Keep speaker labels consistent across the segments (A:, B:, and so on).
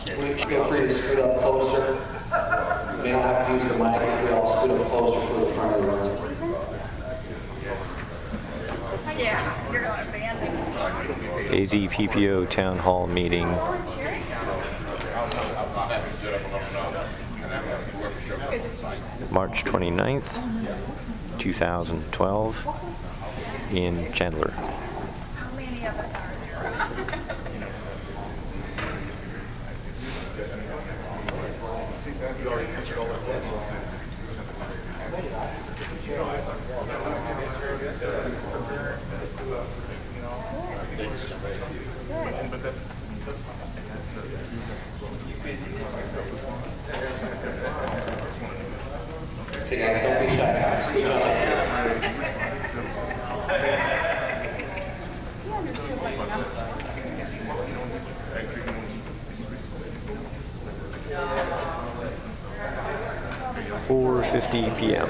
A: Feel free to scoot up closer. You don't have to use the mic if we all scoot up closer to the front of the room.
B: Yeah, you're going to abandon.
C: AzPPO Town Hall meeting. March 29th, 2012 in Chandler.
B: How many of us are there?
A: Okay, guys, don't be shy. Scoot up.
C: Yeah. 4:50 p.m.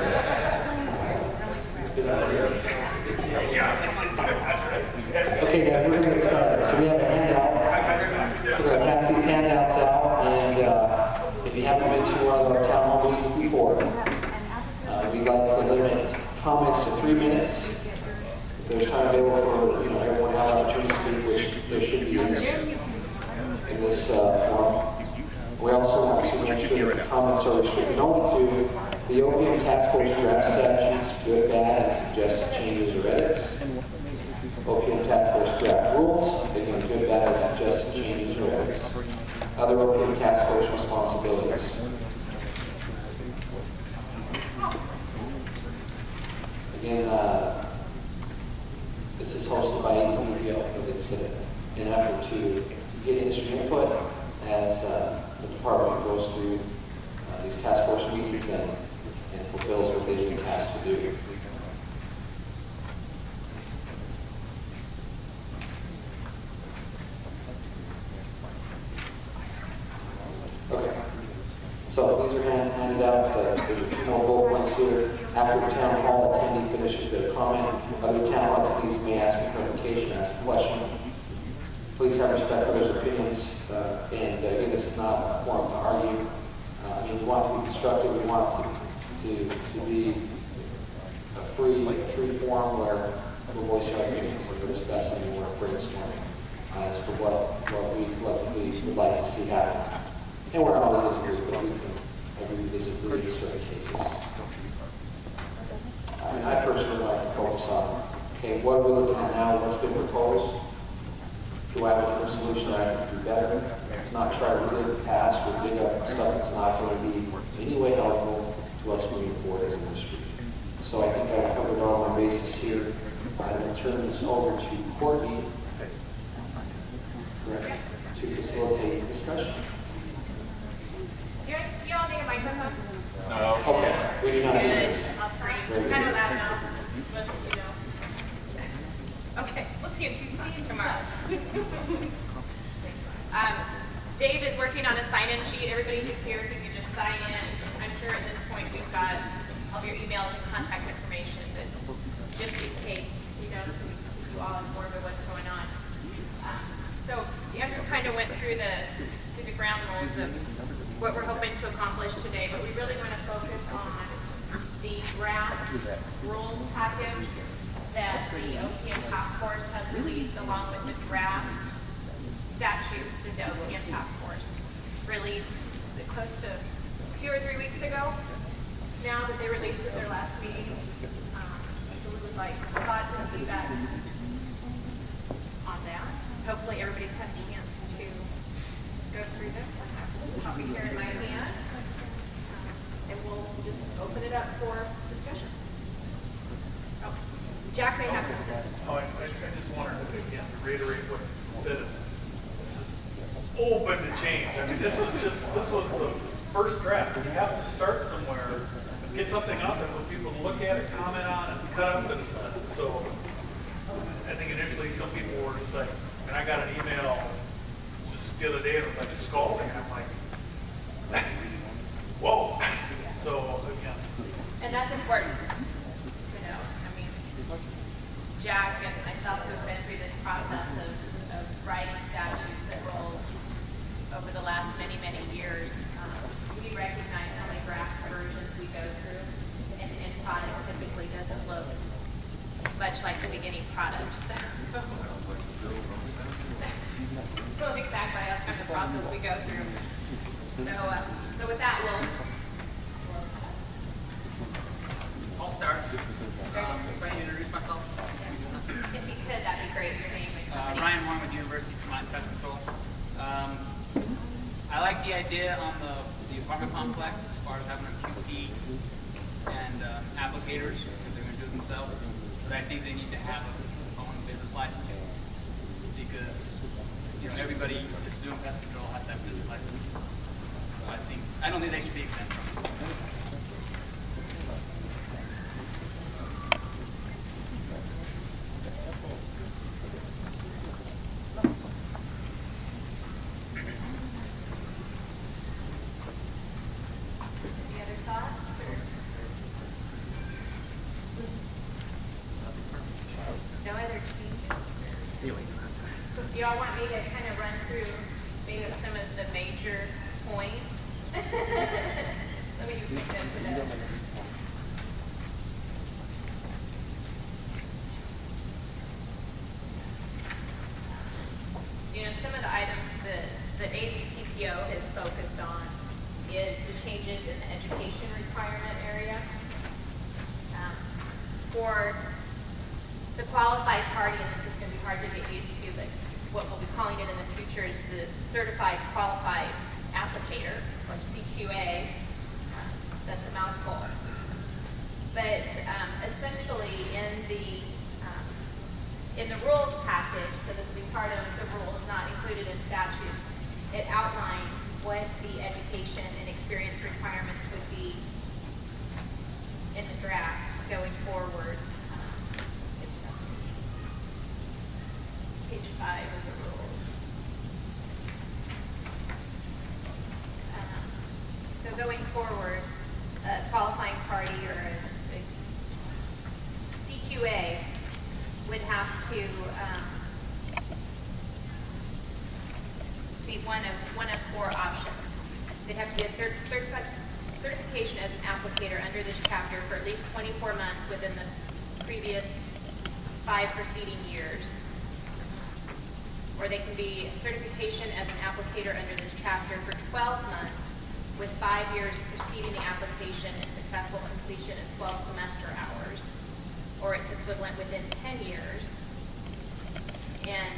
A: Okay, guys, we're going to get started. So we have a handout. We're going to pass these handouts out, and if you haven't been to one of our town hall meetings before, we'd like to limit comments to 3 minutes. If there's time available for everyone to have an opportunity to speak, which there should be in this forum. We also want to make sure that the comments are restricted only to the opium task force draft statutes, good, bad, and suggested changes or edits. Opium task force draft rules, again, good, bad, and suggested changes or edits. Other opium task force responsibilities. Again, this is hosted by AzPPO. It's an effort to get industry input as the department goes through these task force meetings and fulfills what they've been tasked to do. Okay. So these are handed out. There's a few more bullet points here. After the town hall attendee finishes their comment, other town hall attendees may ask for clarification, ask a question. Please have respect for others' opinions, and again, this is not a forum to argue. We want to be constructive. We want to be a free forum where we'll voice our opinions and discuss and we want to brainstorm as for what we would like to see happen. And we're not always agree, but we can agree to disagree in certain cases. I personally like to focus on, okay, what are we looking at now? What's been proposed? Do I have a different solution that I can do better? It's not try to relive the past or dig up stuff that's not going to be in any way helpful to us moving forward as an industry. So I think I've covered all my bases here. I'm going to turn this over to Courtney to facilitate the discussion.
B: Do you all need a microphone?
A: No. Okay. We do not need this.
B: I'll scream. Kind of loud now. But, Okay, we'll see you Tuesday tomorrow. Dave is working on a sign-in sheet. Everybody who's here, if you can just sign in. I'm sure at this point we've got all of your emails and contact information, but just in case, so we keep you all informed of what's going on. So Andrew kind of went through the ground rules of what we're hoping to accomplish today, but we really want to focus on the draft rules package that the OPM Task Force has released, along with the draft statutes that the OPM Task Force released close to 2 or 3 weeks ago now that they released at their last meeting. So we would like thoughts and feedback on that. Hopefully everybody's had a chance to go through them. I have a copy here in my hand. And we'll just open it up for discussion. Oh, Jack may have something.
D: Oh, I just wanted to again reiterate what it said. This is open to change. I mean, this was the first draft. We have to start somewhere, get something out there for people to look at it, comment on, and cut up. And so, I think initially some people were just like, and I got an email just the other day, and it was like scalding. I'm like, whoa. So again.
B: And that's important. I mean, Jack and myself have been through this process of writing statutes and rules over the last many many years, we recognize how many draft versions we go through, and the end product typically doesn't look much like the beginning product. So exactly, that's kind of the process we go through. So with that,
E: I'll start. If I need to introduce myself.
B: if you could, that'd be great. Your name and company.
E: Ryan Horn with University of Vermont Pest Control. I like the idea on the apartment complex as far as having a QP and applicators if they're going to do it themselves. But I think they need to have a own business license because everybody that's doing pest control has to have a business license. So I don't think they should be exempt from it.
B: Any other thoughts? No other changes? Do y'all want me to kind of run through maybe some of the major points? Let me just make notes of those. Some of the items that AzPPO has focused on is the changes in the education requirement area. For the qualified party, and this is going to be hard to get used to, but what we'll be calling it in the future is the Certified Qualified Applicator, or CQA. That's a mouthful. But essentially in the rules package, so this will be part of the rules, not included in statute, it outlines what the education and experience requirements would be in the draft going forward. Page 5 of the rules. So going forward, a qualifying party or a CQA would have to be one of 4 options. They'd have to get certification as an applicator under this chapter for at least 24 months within the previous 5 preceding years. Or they can be certification as an applicator under this chapter for 12 months with 5 years preceding the application and successful completion of 12 semester hours, or its equivalent within 10 years. And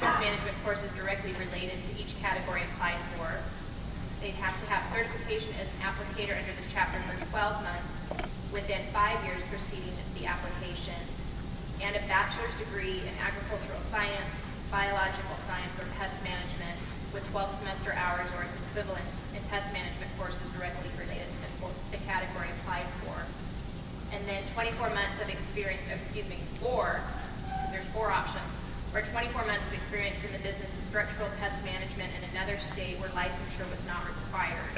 B: pest management courses directly related to each category applied for. They'd have to have certification as an applicator under this chapter for 12 months within 5 years preceding the application, and a bachelor's degree in agricultural science, biological science, or pest management with 12 semester hours or its equivalent in pest management courses directly related to the category applied for. And then 24 months of experience, or there's 4 options, or 24 months of experience in the business of structural pest management in another state where licensure was not required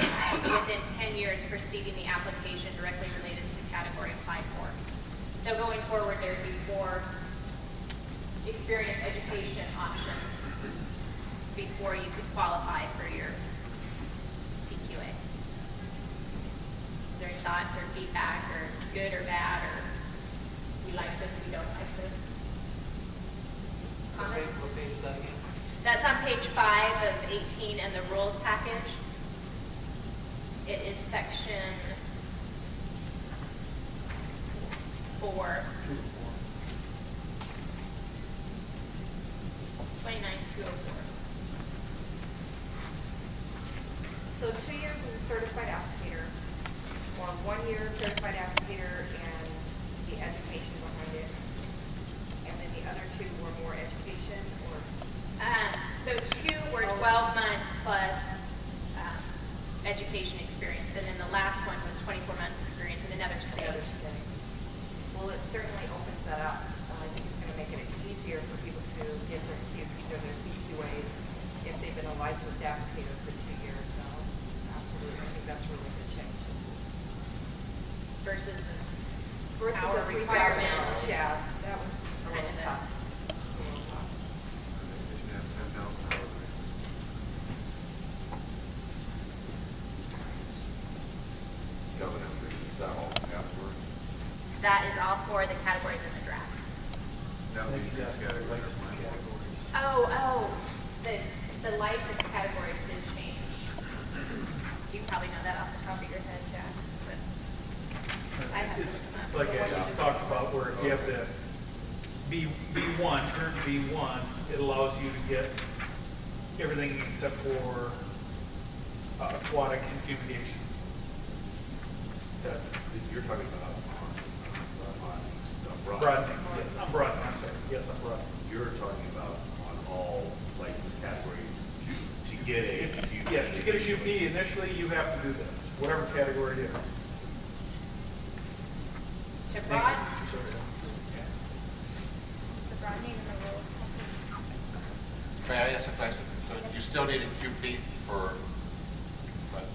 B: within 10 years preceding the application directly related to the category applied for. So going forward, there would be 4 experience education options before you could qualify for your CQA. Is there any thoughts or feedback, or good or bad, or we like this, we don't like this? Comments?
A: What page is that again?
B: That's on page 5 of 18 in the rules package. It is section 4. 29204.
F: So 2 years as a certified applicator, or 1 year certified applicator and the education behind it, and then the other 2 were more education, or?
B: So 2 were 12 months plus education experience, and then the last one was 24 months experience in another state.
F: Well, it certainly opens that up. I think it's going to make it easier for people to get their QPs or their CQAs if they've been a licensed applicator for 2 years. So, absolutely, I think that's a really good change.
B: Versus
F: Versus
B: our
F: the
B: requirement.
F: Yeah, that was a
B: Kind
F: little
B: of
F: tough.
B: for the categories in the draft.
D: That would be categories.
B: The license categories did change. You probably know that off the top of your head, Jack. But I have
D: It's like I just talked about where if you have the B1, current B1, it allows you to get everything except for aquatic and fumigation. That's
G: You're talking about
D: broadening. Yes, I'm broadening. I'm sorry. Yes, I'm broadening.
G: You're talking about on all license categories to get a QP.
D: Yeah, to get a QP, initially you have to do this, whatever category it is.
B: to broaden.
H: May I ask a question? So you still need a QP for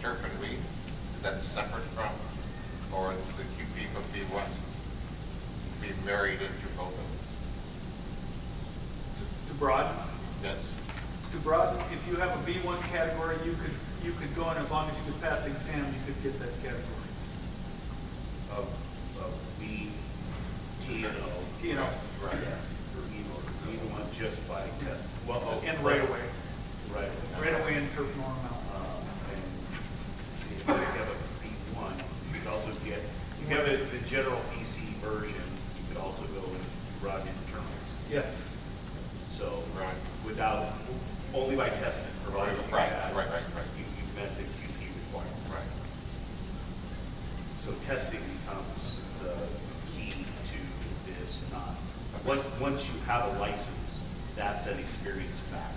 H: turf and weed? Is that separate from, or is the QP going to be what? Be married into both of them?
D: To broaden?
H: Yes.
D: To broaden, if you have a B1 category, you could go in as long as you could pass the exam, you could get that category.
G: Of B, T&O.
D: T&O.
G: Right. Yeah. For either one just by test. Well,
D: And right away.
G: Right.
D: Right away in turf normal.
G: And if you have a B1, you could also get, if you have the general PC version, you could also go and run in terminals.
D: Yes.
G: So,
H: Right.
G: without, only by testing, provided you
H: Right,
G: had,
H: right.
G: you met the QP requirement.
H: Right.
G: So testing becomes the key to this. Once you have a license, that's an experience factor.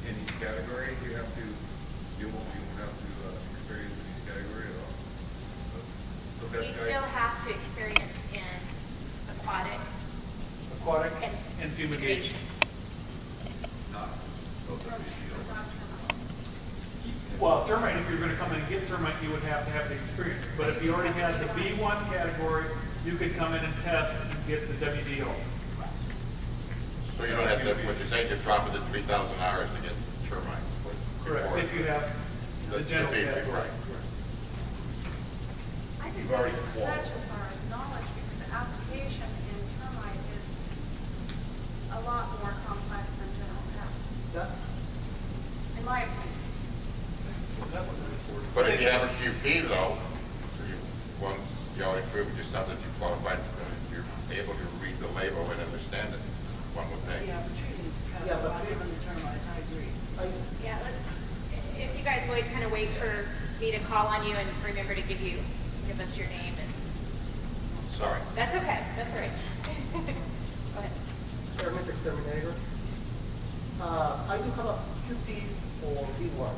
I: In each category, you won't have to experience in each category at all.
B: You still have to experience in aquatic
D: And fumigation.
I: Not both of these
D: Well, termite, if you're going to come in and get termite, you would have to have the experience. But if you already had the B1 category, you could come in and test and get the WDO.
H: So you don't have to, what you're saying, you're dropping the 3,000 hours to get termites.
D: Correct. If you have the general category.
H: Right.
J: I think
G: You've already
J: that's a
G: qualified.
J: stretch as far as knowledge, because the application in termite is a lot more complex than general pest. In my opinion.
H: But if you have a QP though, once you already proved yourself that you qualified, you're able to read the label and understand it, one would think.
K: Yeah, but given the termite, I agree.
B: Yeah, if you guys would kind of wait for me to call on you and remember to give us your name and.
H: Sorry.
B: That's okay. That's all right. Go ahead.
K: Sir, Mr. Exterminator. I do have a QP for B1.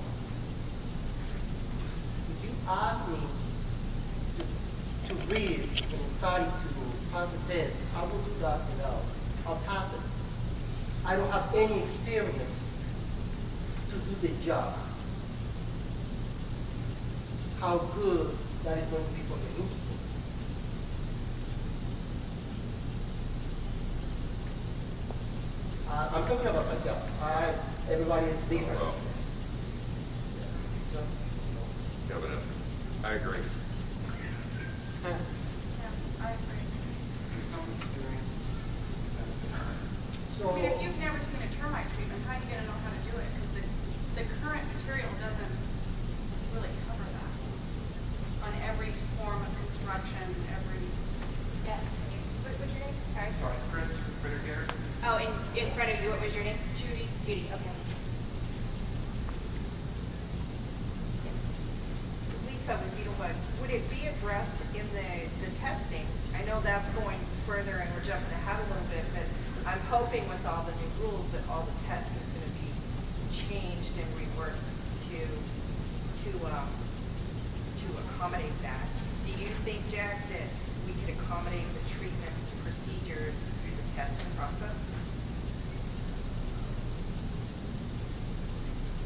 K: If you ask me to read and study to pass the test, I will do that without. I'll pass it. I don't have any experience to do the job. How good that is going to be for the industry. I'm talking about myself. Everybody is different.
H: Well, yeah, but I agree.
J: Yeah, I agree.
K: So,
J: I mean, if you've never seen a termite treatment, how are you going to know how to do it? Because the current material doesn't really cover that on every form of construction, every.
B: Yeah. What's your name? Sorry.
E: Chris, Critter Care.
B: Oh, in front of you, what was your name? Judy. Judy. Okay.
F: Lisa, would it be addressed in the testing? I know that's going further and we're jumping ahead a little bit, but I'm hoping with all the new rules that all the testing is going to be changed and reworked to accommodate that. Do you think, Jack, that we could accommodate the treatment procedures through the testing process?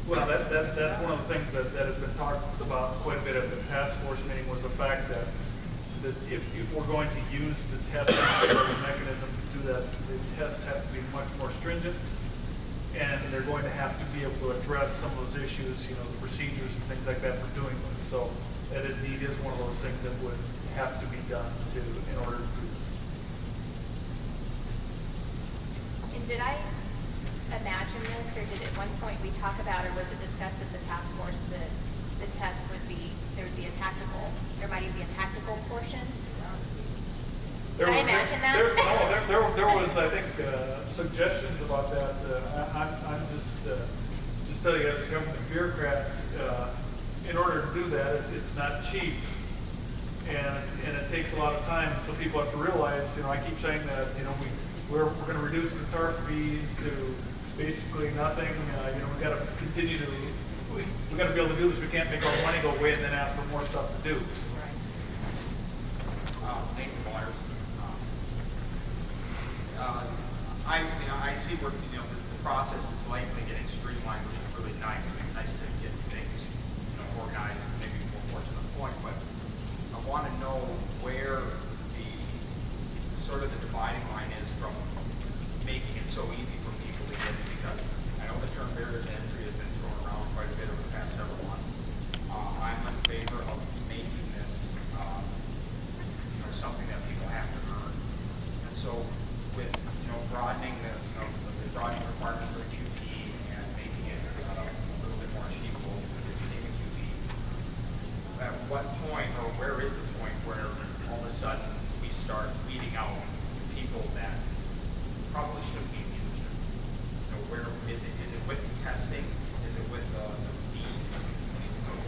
D: Well, that's one of the things that has been talked about quite a bit at the task force meeting was the fact that if we're going to use the testing as a mechanism to do that, the tests have to be much more stringent, and they're going to have to be able to address some of those issues, the procedures and things like that for doing this. So that indeed is one of those things that would have to be done in order to do this.
B: And did I imagine this, or did at one point we talk about, or was it discussed at the task force that the test would be, there might even be a tactical portion? Did I imagine that?
D: There was, I think, suggestions about that. I'm just telling you, as a government bureaucrat, in order to do that, it's not cheap, and it takes a lot of time. So people have to realize, I keep saying that, we're going to reduce the TARP fees to basically nothing. We've got to continue to, we've got to be able to do this. We can't make our money go away and then ask for more stuff to do.
L: Nathan Waters. I see where the process is likely getting streamlined, which is really nice. It's nice to get things organized and maybe more to the point. But I want to know where the sort of the dividing line is from making it so easy for people to get it, because I know the term barrier to entry has been thrown around quite a bit over the past several months. I'm in favor of making this something that people have to earn. And so with broadening the requirements for the QP and making it a little bit more achievable if you take a QP, at what point, or where is the point where all of a sudden we start weeding out people that probably shouldn't be in the industry? Where is it? Is it with testing? Is it with the fees?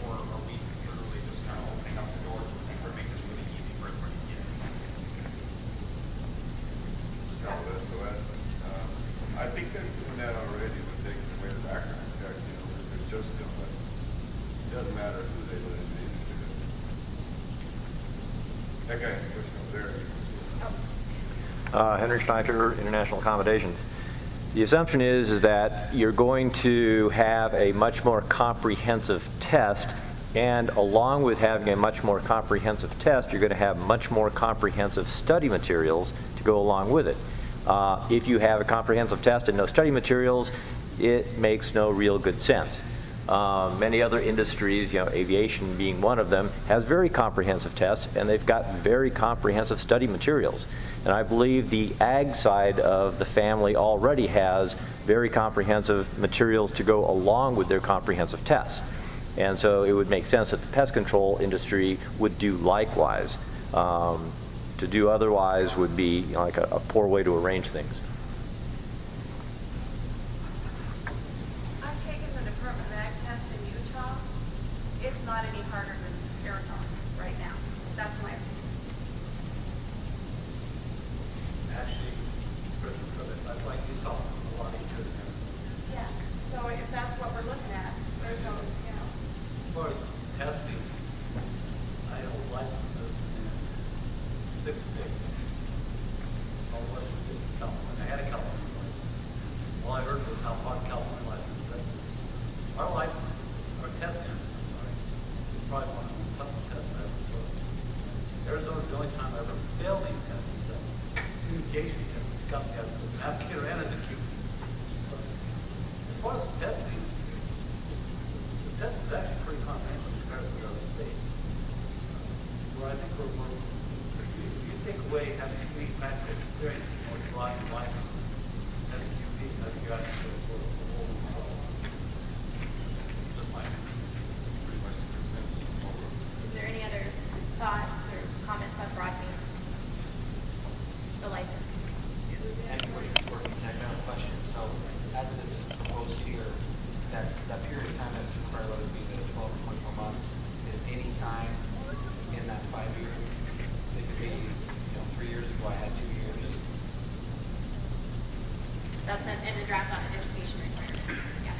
L: Or are we literally just kind of opening up the doors and saying we're making this really easy for everybody to get?
I: I think they're doing that already when taking away the background check. They're just doing it. It doesn't matter who they live in the industry. That guy has a question over there.
C: Henry Schneider, International Accommodations. The assumption is that you're going to have a much more comprehensive test, and along with having a much more comprehensive test, you're going to have much more comprehensive study materials to go along with it. If you have a comprehensive test and no study materials, it makes no real good sense. Many other industries, aviation being one of them, has very comprehensive tests, and they've got very comprehensive study materials. And I believe the ag side of the family already has very comprehensive materials to go along with their comprehensive tests. And so it would make sense that the pest control industry would do likewise. To do otherwise would be like a poor way to arrange things.
J: I've taken the Department of Ag test in Utah. It's not any harder than Arizona right now. That's my opinion.
A: Actually, I'd like Utah a lot easier than that.
J: Yeah. So if that's what we're looking at, there's no,
A: As far as testing, I hold licenses in 6 states. All the Western states of California. I had a California license. All I heard was how hard California license is. Our license, our testing, is probably one of the toughest tests I ever took. Arizona's the only time I ever failed these tests. Communication test got me out of the navigator and as a Q. As far as testing, the test is actually pretty comprehensive compared to the other states. Where I think if you take away having 3 practical experience, flying and license, as a QP, I think you're actually going to go a whole lot. Just my opinion.
I: Pretty much the consensus.
B: Is there any other thoughts or comments on broadening the license?
M: Anybody who's working in that kind of question. So as it is proposed here, that period of time that's required, whether it be the 12 or 24 months, is any time in that 5 years. It could be, 3 years ago I had 2 years.
B: That's in the draft on an education requirement. Yeah.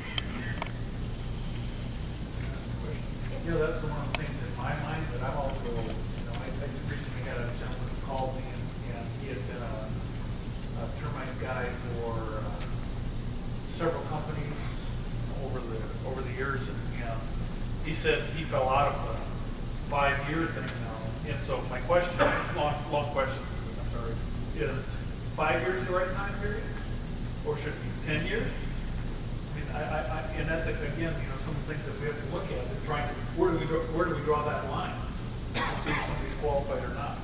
D: That's one of the things in my mind, but I'm also, I recently had a gentleman who called me, and he had been a termite guy for several companies over the years, and he said he fell out of the 5-year thing now. And so my question, long question, I'm sorry, is 5 years the right time period, or should it be 10 years? I mean, and that's again, some of the things that we have to look at and trying to, where do we draw that line? To see if somebody's qualified or not.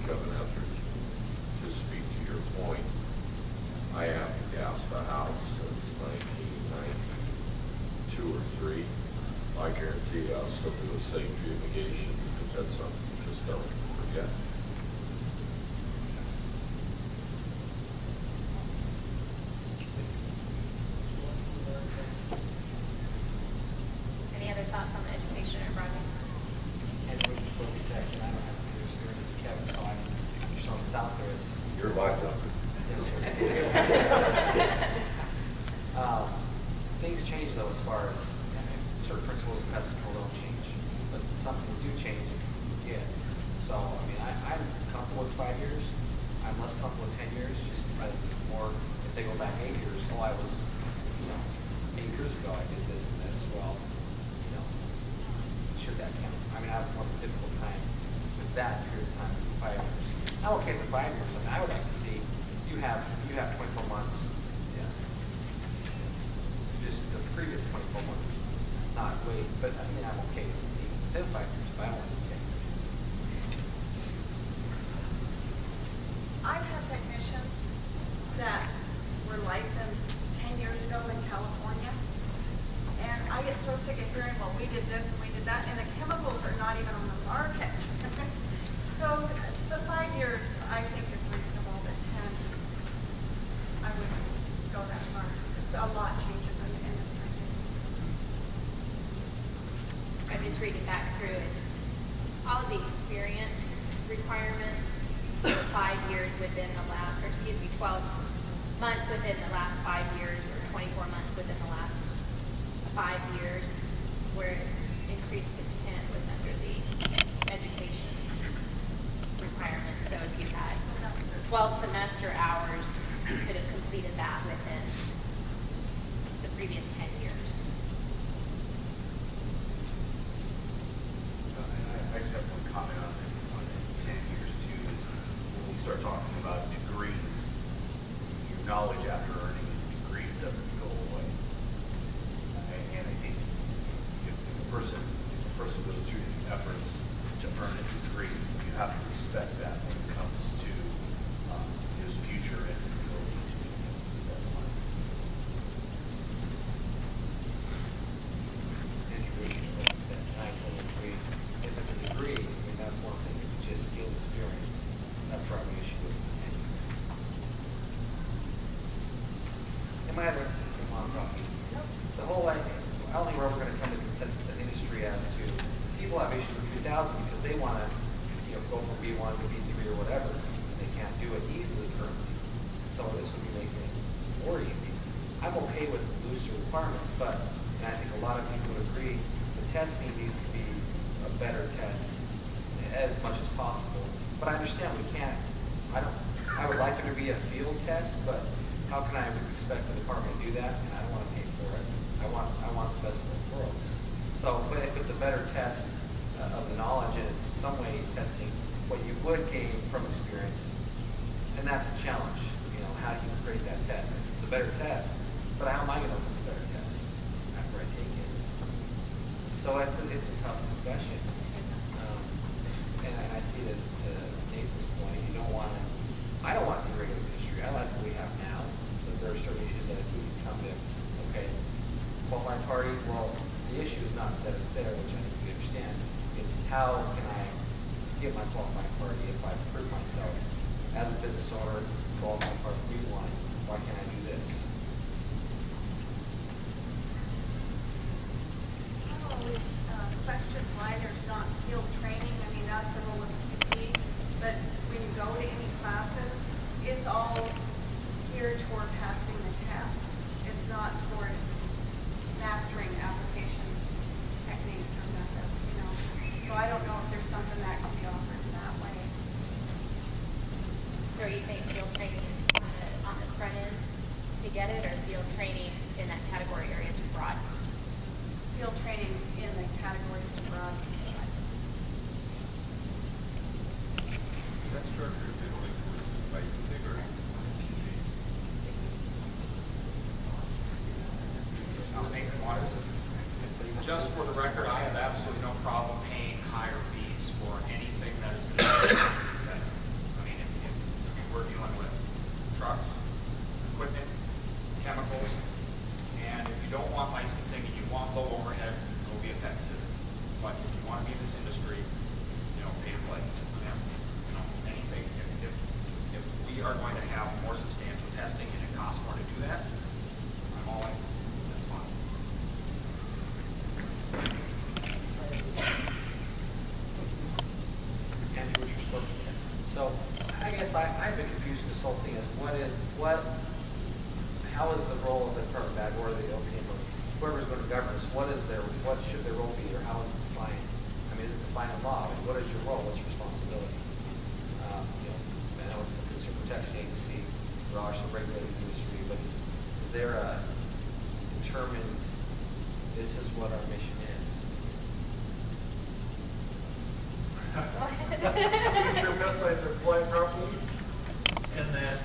I: Kevin Etheridge, to speak to your point, I haven't gassed a house since 1992 or 3. I guarantee I'll still do a safe fumigation because that's something you just don't forget.
B: Any other thoughts on the education or broadband?
M: And we're just looking at, and I don't have the experience as Kevin, so I'm just throwing this out there as
I: You're my doctor.
M: Things change though as far as certain principles of pest control don't change, but some things do change. Yeah. So I mean, I'm comfortable with 5 years. I'm less comfortable with 10 years, just because it's more. If they go back 8 years, I was, 8 years ago I did this and this. Well, should that count? I mean, I have more of a difficult time with that period of time than 5 years. I'm okay with 5 years. I mean, I would like to see you have 24 months. Yeah. Just the previous 24 months, not wait. But I mean, I'm okay with within 5 years, but I don't want to take.
J: I've had technicians that were licensed 10 years ago in California, and I get so sick of hearing, well, we did this and we did that, and the chemicals are not even on the market. So the 5 years, I think, is reasonable, but 10, I wouldn't go that far. A lot changes in the industry.
B: I'm just reading back through it. All of the experience requirements, 5 years within the last, 12 months within the last 5 years, or 24 months within the last 5 years, where it increased to 10 was under the education requirements. So if you had 12 semester hours, you could have completed that within the previous 10 years.
G: I just have one comment on 10 years too, is when we start talking about degrees, your knowledge after earning a degree doesn't go away. And I think if a person goes through the efforts to earn a degree, you have to respect that when it comes to his future and his ability to do things. That's fine.
M: I totally agree. If it's a degree, I mean, that's one thing. If it's just field experience, that's where I have an issue with it. Am I ever, I'm talking, the whole, I don't think we're ever going to come to consensus in industry as to, people have issues with 2000 because they want to, go from B1 to B3 or whatever, and they can't do it easily currently. So this would be making it more easy. I'm okay with looser requirements, but, and I think a lot of people would agree, the testing needs to be a better test as much as possible. But I understand we can't, I would like there to be a field test, but how can I expect the department to do that? And I don't want to pay for it. I want the best of both worlds. So, but if it's a better test of the knowledge and it's some way testing what you would gain from experience, and that's the challenge. How do you create that test? It's a better test, but how am I going to know if it's a better test after I take it? So it's a tough discussion. And I see that to Nathan's point, I don't want to be regular industry. I like what we have now, but there are certain issues that if we can come to, okay, qualified party, well, the issue is not that it's there, which I think we understand. It's how can I get my qualified party if I prove myself as a business owner, qualified party B1, why can't I do this?
J: I've always questioned why there's not field training. I mean, that's the role of QP, but when you go to any classes, it's all geared toward passing the test. It's not toward mastering application techniques or methods, So I don't know if there's something that can be offered in that way.
B: So are you saying field training on the front end to get
L: just for the record, I have absolutely no problem paying higher fees for anything that is going to be competitive. I mean, if we're dealing with trucks, equipment, chemicals, and if you don't want licensing and you want low overhead, go be a pet sitter. But if you want to be in this industry, pay to play. Anything. If we are going to have more substantial testing and it costs more to do that, I'm all in. That's fine.
M: Andrew, what you're supposed to. So I guess I've been confused with this whole thing. How is the role of the department bag or the OPM or whoever's going to govern this? What should their role be, or how is it defined? I mean, is it defined in law? I mean, what is your role? What's your responsibility? I know it's a consumer protection agency. There are some regulated industry, but is there a determined? This is what our mission is.
D: Make sure pesticides are applied properly, and that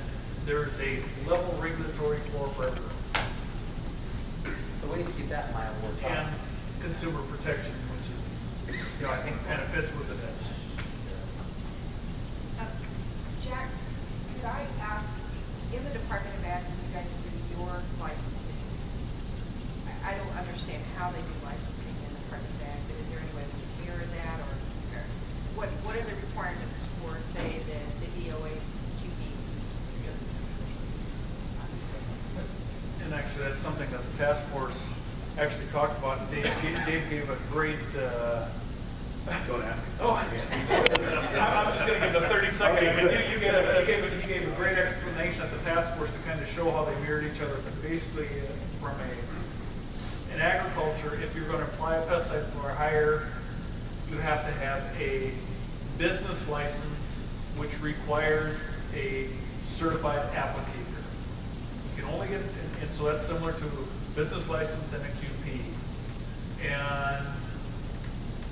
D: there's a level regulatory floor for everyone.
M: So we need to keep that in mind when we're talking.
D: And consumer protection, which is, I think kind of fits with this.
F: Jack, could I ask, in the Department of Ag, when you guys do your licensing, I don't understand how they do licensing in the Department of Ag, but is there any way we can mirror that, or what are the requirements for, say, the DOA QB?
D: And actually, that's something that the task force actually talked about. Dave gave a great. Don't ask. Oh, I'm just going to give the 30-second. I mean, he gave a great explanation at the task force to kind of show how they mirrored each other. But basically, in agriculture, if you're going to apply a pesticide for hire, you have to have a business license, which requires a certified applicator. You can only get, and so that's similar to a business license and a QP. And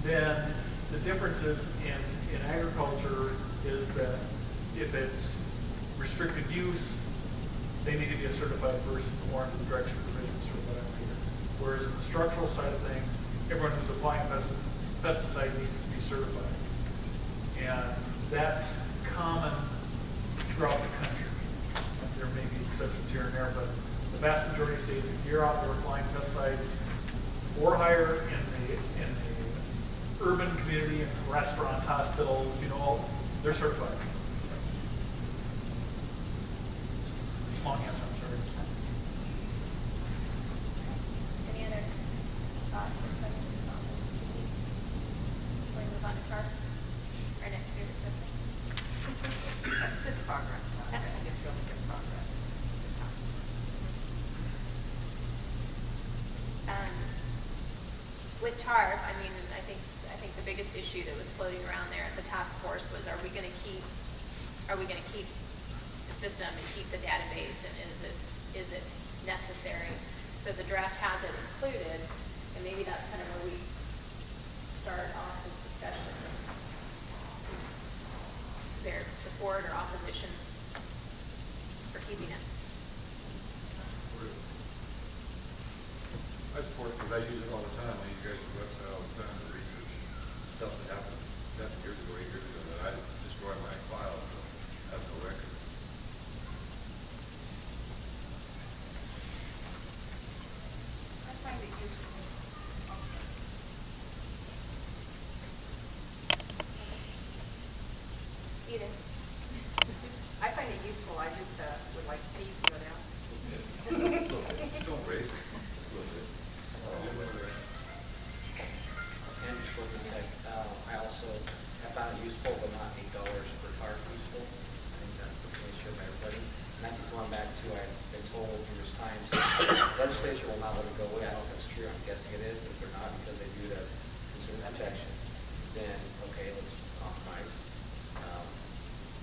D: then the differences in agriculture is that if it's restricted use, they need to be a certified person or under the direction of the business certified applicator. Whereas in the structural side of things, everyone who's applying pesticide needs to be certified. And that's common throughout the country. There may be exceptions here and there, but the vast majority of states, if you're out there applying pesticides for hire in the urban community, in restaurants, hospitals, they're certified. Long answer, I'm sorry.
B: Any other thoughts or questions on this? Before we move on to CARP, our next favorite subject.
F: That's good progress. I think it's really good progress.
B: With TARP, I think the biggest issue that was floating around there at the task force was, are we going to keep the system and keep the database, and is it necessary? So the draft has it included, and maybe that's kind of where we start off this discussion. Their support or opposition for keeping it.
I: I support it because I use it all the time. I use you guys' website all the time to research stuff that happened 7 years ago, 8 years ago that I destroy my files, so I have no record.
J: I find it useful also.
B: Edith?
F: I find it useful. I just would like fees to go down.
I: Don't raise it.
M: And just looking at, I also have found it useful, but not $8 per car useful. I think that's something we should by everybody. And I think going back to, I've been told numerous times, legislature will not let it go away. I don't know if that's true. I'm guessing it is, but if they're not, because they view it as consumer protection, then okay, let's compromise.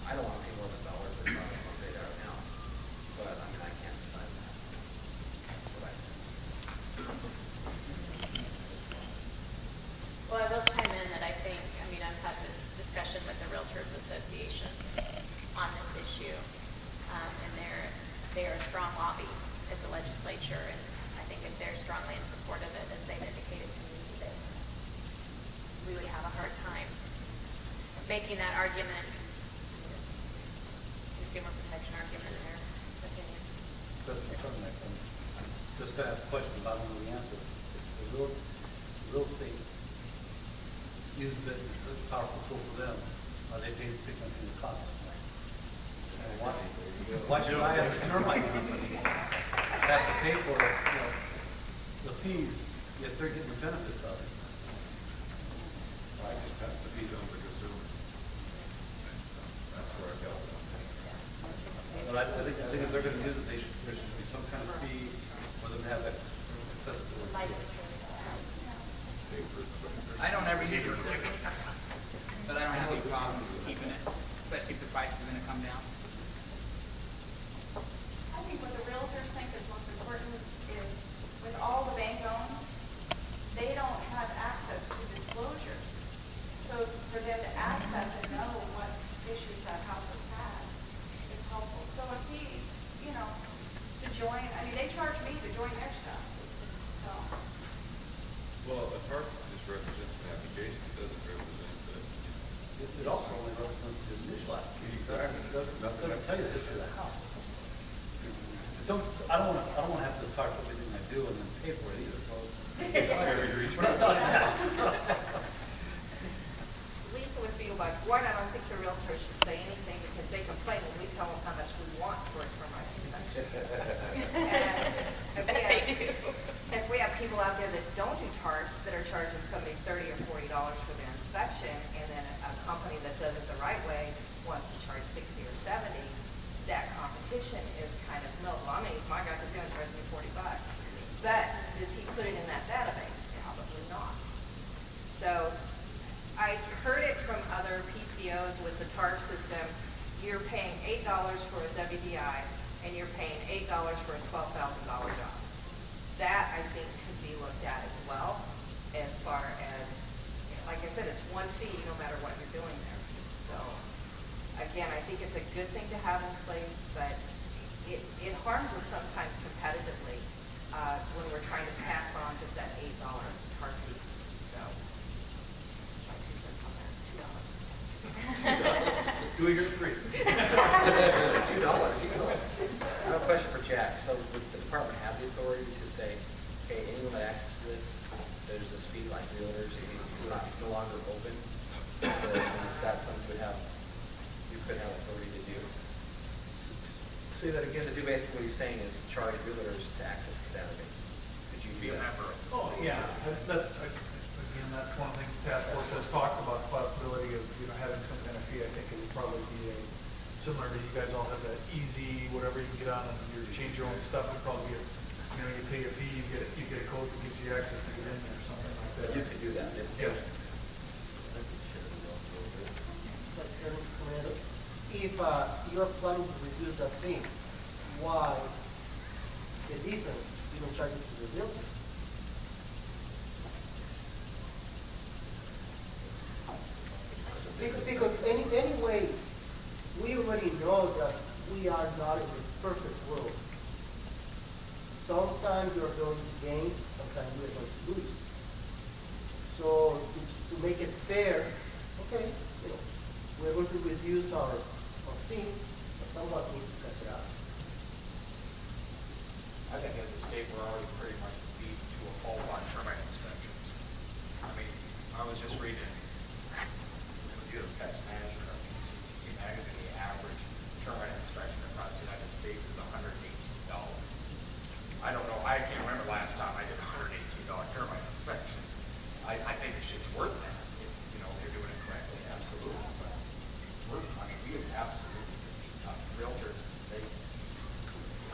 M: I don't want to pay more than $1 per car. I'll pay that right now. But I mean, I can't decide that. That's what I think.
B: Well, I will chime in that I've had this discussion with the Realtors Association on this issue, and they're a strong lobby at the legislature, and I think if they're strongly in support of it, as they've indicated to me, argument, consumer protection argument in their opinion.
N: Just to ask a question, but I don't know the answer. If the real estate uses it as a powerful tool for them, are they paid to pick up the cost? Why should I as a termite company have to pay for the fees if they're getting the benefits of it?
I: I just pass the fees on to the consumer. That's where I go.
N: But I think if they're going to use it, there should be some kind of fee for them to have accessibility.
E: I don't ever use the system, but I don't have any problems keeping it, especially if the price is going to come down.
J: I think what the realtors think is most important is with all the bank owns, they don't have access to disclosures. So for them to access and know what issues that house has had is helpful. So if he, to join, they charge me to join their stuff. So.
I: Well, a TARP just represents an application. It doesn't represent the...
N: It also only represents the initial application.
I: Exactly.
N: It doesn't tell you the history of the house. I don't want to have to talk about everything I do and then pay for it either. So we're not talking about
F: Lisa would feel like, one, I don't think the realtor should say anything because they complain when we tell them how much we want for it from our inspection. If we have people out there that don't do TARPs that are charging somebody $30 or $40 for their inspection, and then a company that does it the right way wants to charge $60 or $70, that competition is kind of milk. Well, I mean, my guy is going to charge me $45. But does he put it in that database? Probably not. So I heard it from other PCOs with the TARP system. You're paying $8 for a WDI, and you're paying $8 for a $12,000 job. That, I think, could be looked at as well, as far as, like I said, it's one fee no matter what you're doing there. So, again, I think it's a good thing to have in place, but it harms us sometimes competitively when we're trying to pass on just that $8 TARP fee. So, my 2 cents on that, $2.
N: Do it your free.
M: $2. I have a question for Jack. So would the department have the authority to say, hey, anyone that accesses this, there's this fee like realtors, it's not no longer open? Is that something you could have authority to do?
N: Say that again.
M: To do basically what he's saying is charge realtors to access the database. Could you be a member of?
D: Oh, yeah. Again, that's one of the things task force has talked about, the possibility of having some kind of fee. I think it would probably be similar to you guys all have that easy whatever you can get on and you change your own stuff. It'd probably be you pay a fee, you get a code that gives you access to get in there or something like that.
M: You could do that.
D: Yeah.
K: If you're planning to reduce that fee, why the difference you don't charge it to the realtor? Because anyway, we already know that we are not in the perfect world. Sometimes you're going to gain, sometimes you're going to lose. So to make it fair, okay, we're going to reduce our fee, but someone needs to cut it out.
L: I think as a state, we're already pretty much beat to a pulp on termite inspections. I mean, I was just reading Review of Pest Management of PCT magazine, the average termite inspection across the United States is $118. I don't know, I can't remember last time I did a $118 termite inspection. I think it's worth that if you're doing it correctly, absolutely. But we would absolutely realtors,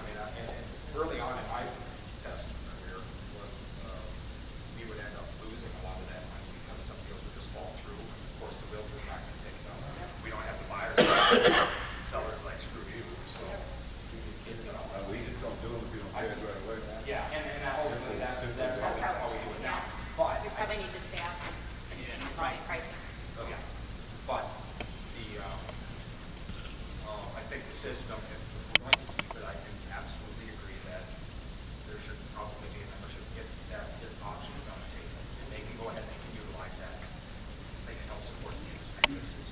L: and early on in my test career was we would end up losing a lot of that money because some deals would just fall through. And of course, the realtor's not going to pick it up. We don't have the buyers. Sellers like screw you. So
I: we just don't do them if we don't pay it right away.
L: yeah, and ultimately that's how we do it now. But
B: We probably need to stay out pricing.
L: yeah, but I think the system, if we're going to keep it, I can absolutely agree that there should probably be a membership if that is options on the table. And they can go ahead and they can utilize that. They can help support the industry business.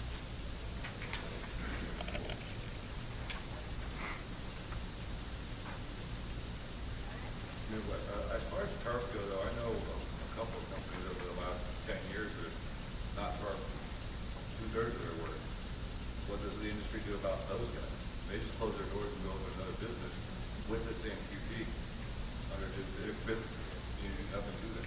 I: the industry do about those guys? They just close their doors and go open another business with the same QP. Under their business, you do nothing to them.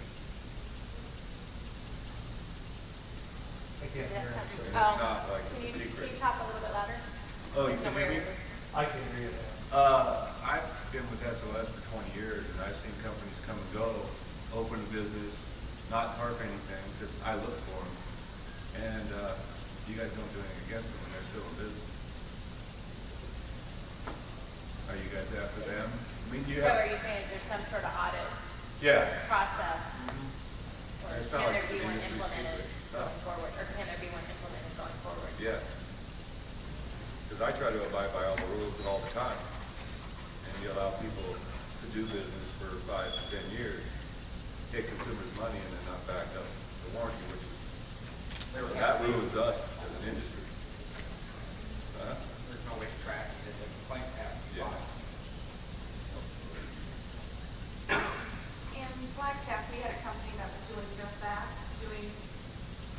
N: I can't hear him.
I: It's not like
B: Can
I: it's a
B: you
I: secret.
B: talk a little bit louder?
I: Oh, you can hear me?
N: I can hear you.
I: I've been with SOS for 20 years, and I've seen companies come and go, open a business, not tarp anything, because I look for them, and you guys don't do anything against them when they're still in business. Are you guys after them? I mean, you
B: So
I: have...
B: are you saying there's some sort of audit
I: Yeah.
B: process?
I: Mm-hmm.
B: Or
I: It's
B: can
I: not
B: there
I: like
B: be
I: the
B: one
I: industry's
B: implemented
I: secret.
B: going forward? Or can there be one implemented going forward?
I: Yeah. Because I try to abide by all the rules all the time. And you allow people to do business for 5 to 10 years, take consumers' money, and then not back up the warranty, which is, that ruins us as an industry. Huh?
L: There's no way to track it. The complaint has to be
I: Yeah.
L: filed.
J: In Flagstaff, we had a company that was doing just that, doing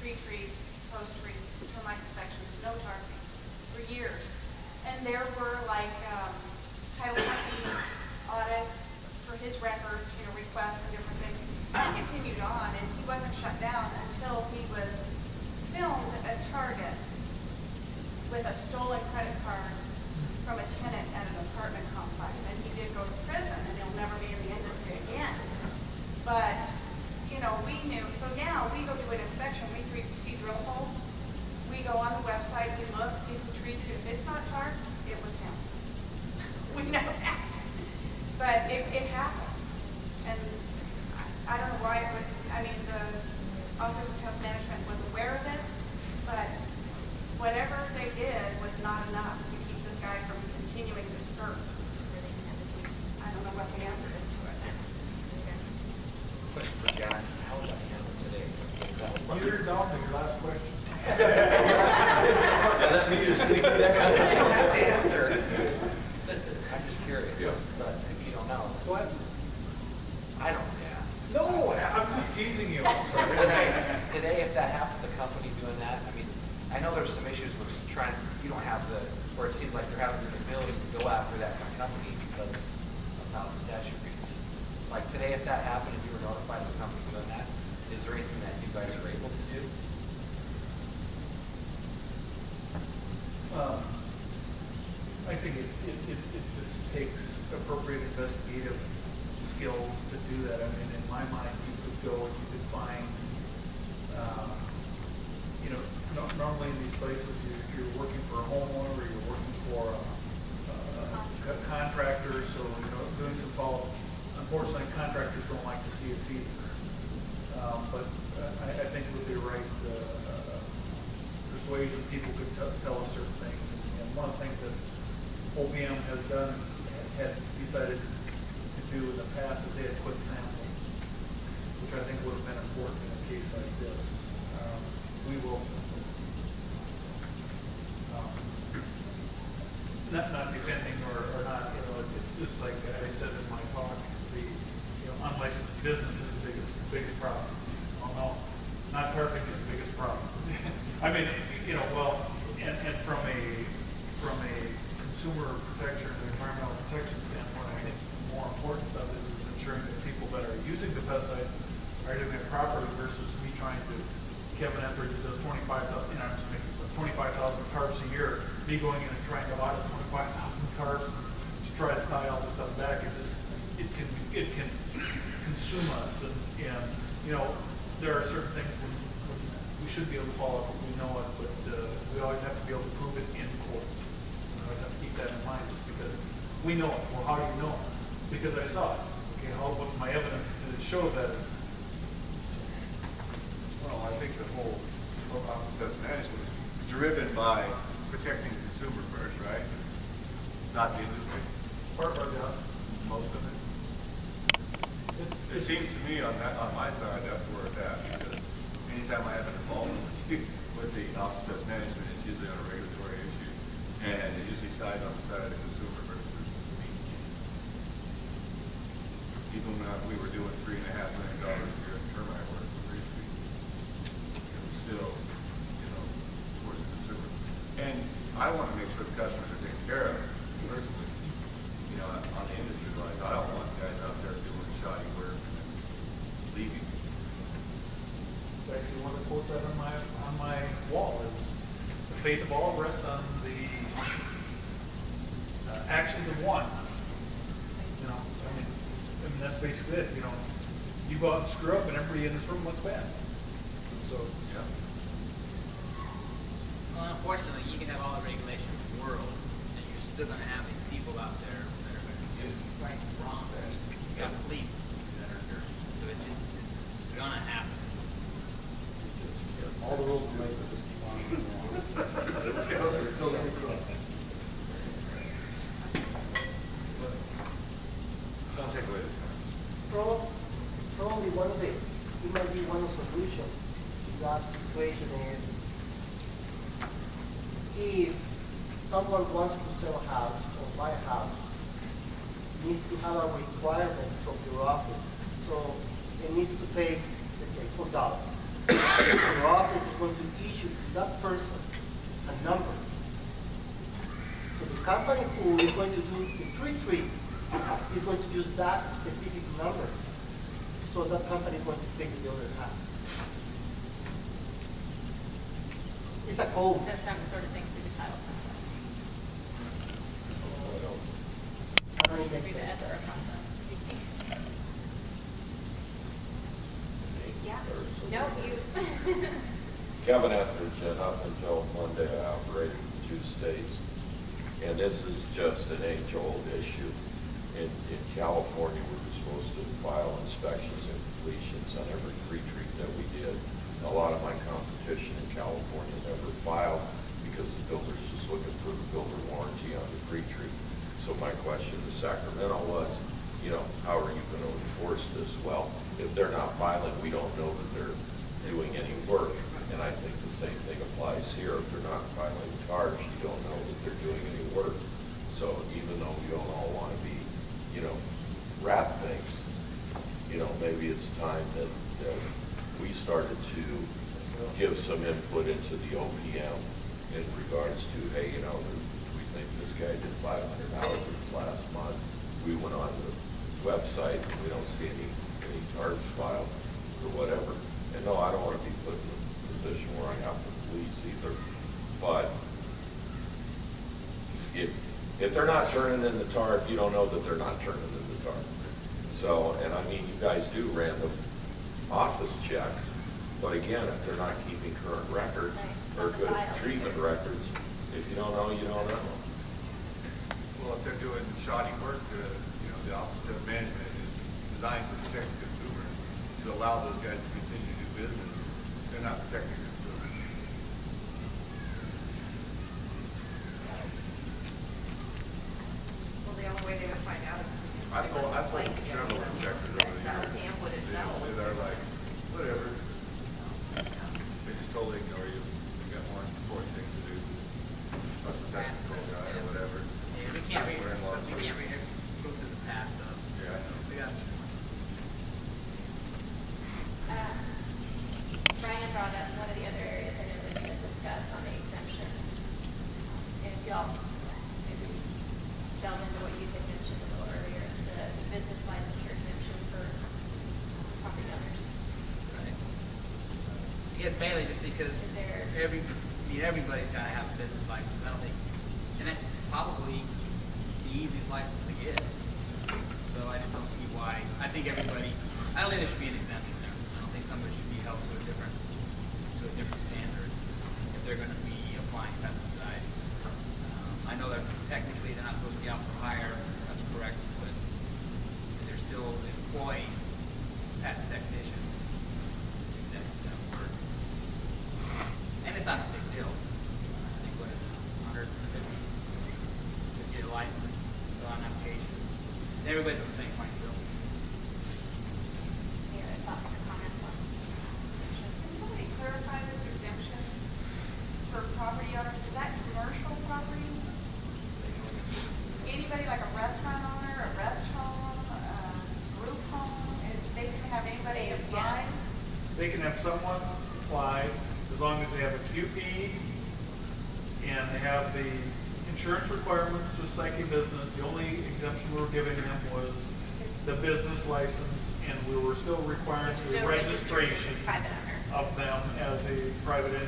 J: pre-treats, post-treats, termite inspections, no targeting for years. And there were like title company audits for his records, requests and different things. That continued on, and he wasn't shut down until he was filmed at Target with a stolen credit card from a tenant at an apartment complex. And he did go to prison, and he'll never be in the industry again. But, we knew. So now we go do an inspection. We see drill holes. We go on the website. We look, see who treated it. If it's not target, it was him. We know that. But it happens. And I don't know why it would. The Office of Cost Management was aware of it, but whatever they did was not enough to keep this guy from continuing to skirt. I don't know what the answer is to it.
M: Question for John, how was that handled today?
N: You're down to your last question.
C: Let me just take that.
M: You don't have to answer. I'm just curious, but if you don't know.
N: Go ahead.
M: I don't ask.
N: No, I'm just teasing you. I'm sorry.
M: Today, if that happened, the company doing that, I know there's some issues with you don't have where it seems like they're having the ability to go after that company because of how the statute reads. Like today, if that happened and you were notified of the company doing that, is there anything that you guys are able to do?
D: I think it just takes appropriate investigative skills to do that. In my mind, you could go and you could find, normally in these places, you're working for a homeowner or you're working for a contractor, so, doing some follow-up. Unfortunately, contractors don't like to see us either. But I think with the right persuasion, people could tell us certain things. And one of the things that OPM has done, had decided to do in the past, is they had quit sampling, which I think would have been important in a case like this. We will not defending or not, it's just like I said in my talk, the unlicensed business is the biggest problem. Oh no, not tarping is the biggest problem. And from a consumer protection and environmental protection standpoint, I think the more important stuff is ensuring that people that are using the pesticide are doing it properly versus me trying to, Kevin Etheridge does 25,000 tarps a year, me going in and trying to audit 25,000 tarps to try to tie all this stuff back. It can consume us, and there are certain things when we should be able to follow up if we know it, but we always have to be able to prove it in court. We always have to keep that in mind, just because we know it. Well, how do you know it? Because I saw it. Okay, what's my evidence to show that?
I: Well, I think the whole Office of Best Management is driven by protecting the consumer first, right? Not the industry.
D: Part of that.
I: Most of it. It seems to me on my side that's where it's at, because anytime I have an involvement with the Office of Best Management, it's usually on a regulatory issue, and it usually sides on the side of the consumer versus me. Even when we were doing $3.5 million a year in termite work, it was still, towards the consumer. And I want to make sure the customers are taken care of, personally. You know, on the industry line, I don't want guys out there doing shoddy work and leaving.
D: Actually, one of the quotes I have on my wall is, "The fate of all rests on the actions of one." You know, I mean that's basically it. You know, you go out and screw up, and everybody in this room looks bad. So
I: Yeah.
E: Well, unfortunately, you can have all the regulation in the world, and you're still going to have these people out there that are going to do right and wrong. You got police that are dirty, so it's going to happen.
N: All the rules are made for just keep on going.
I: Don't take away this.
K: Probably it might be one of the solutions to that situation is if someone wants to sell a house or buy a house, needs to have a requirement from your office. So it needs to pay, let's say, $4. Your office is going to issue to that person a number. So the company who is going to do the pre-treat is going to use that specific number. So that company is going to fix the other half. It's a code.
B: That's some sort of thing through the title process.
K: I don't think
B: Through the
K: so.
B: SRO process. Yeah. No, you.
O: Kevin Etheridge, and up until Monday I operated in 2 states. And this is just an age-old issue. In California, we were supposed to file inspections and completions on every pre-treat that we did. A lot of my competition in California never filed because the builder's just looking for the builder warranty on the pre-treat. So my question to Sacramento was, you know, how are you going to enforce this? Well, if they're not filing, we don't know that they're doing any work. And I think the same thing applies here. If they're not filing charge, you don't know that they're doing any work. So even though we don't all want to be, you know, wrap things, you know, maybe it's time that we started to give some input into the OPM in regards to, hey, you know, we think this guy did 500 houses last month. We went on the website and we don't see any charge filed or whatever. And no, I don't want to be put in a position where I have to police either. But if they're not turning in the tarp, you don't know that they're not turning in the tarp. So, and I mean, you guys do random office checks, but again, if they're not keeping current records or good treatment records, if you don't know, you don't know.
I: Well, if they're doing shoddy work, you know, the Office of Management is designed to protect the consumer, to allow those guys to continue to do business. They're not protecting the consumer.
F: Well, the only way they would find out is
I: I've told several inspectors over the years, they're like, whatever. They just totally ignore you. They got more important things to do. Plus the tax control guy or whatever.
E: Yeah, we can't read go through the past stuff.
I: Yeah, I know.
E: We got
B: Brian brought up one of the other areas I know that we had discussed on the exemptions. And if y'all maybe delve into what you had mentioned a little earlier, the business licensure exemption for property owners.
E: right. I guess mainly just because
B: Is there-
E: everybody's got to have a business license. I don't think, and that's probably the easiest license to get. So I just don't see why. I think I don't think there should be an exemption there. I don't think somebody should be held to a different standard if they're going to be applying pesticides. I know that technically they're not supposed to be out for hire. That's correct, but they're still employing pest technicians that work. And it's not a big deal. I think what is it, $150 to get a license, fill out an application. Everybody's on the same playing field.
B: Any other thoughts or comments on?
J: Can somebody clarify this exemption for property owners? Is that commercial property? Anybody like a restaurant owner, a rest home, a group home, and they can have anybody apply?
D: they can have someone apply as long as they have a QP and they have the insurance requirements just like a business. The only exemption we were giving them was the business license, and we were still requiring the registration of them as a private.